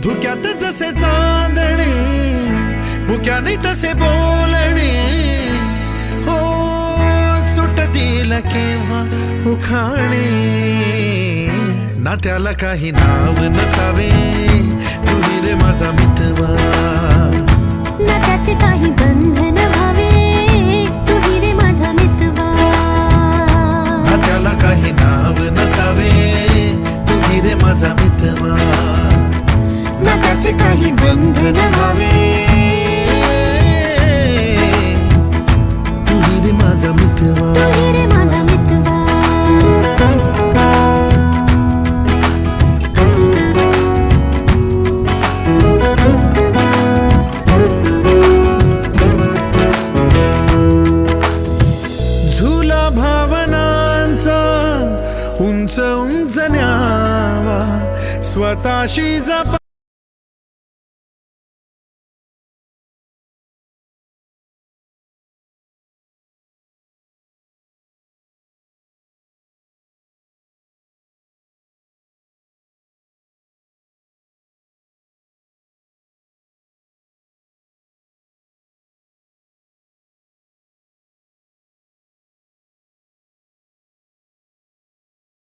धुक्यात जसे चांदणे मुक्याने तसे बोलणे हो सुटतील केव्हा उखाणे ना त्याला काही नाव नसावे तुही रे माझा मितवा ना त्याचे काही बंधन व्हावे तुही रे माझा मितवा ना त्याला काही नाव नसावे तुही रे माझा मितवा ना त्याचे काही बंधन व्हावे तुही रे माझा मितवा तुही रे माझा मितवा झुला भावनांचा उंच उंच न्यावा स्वतःशी जपा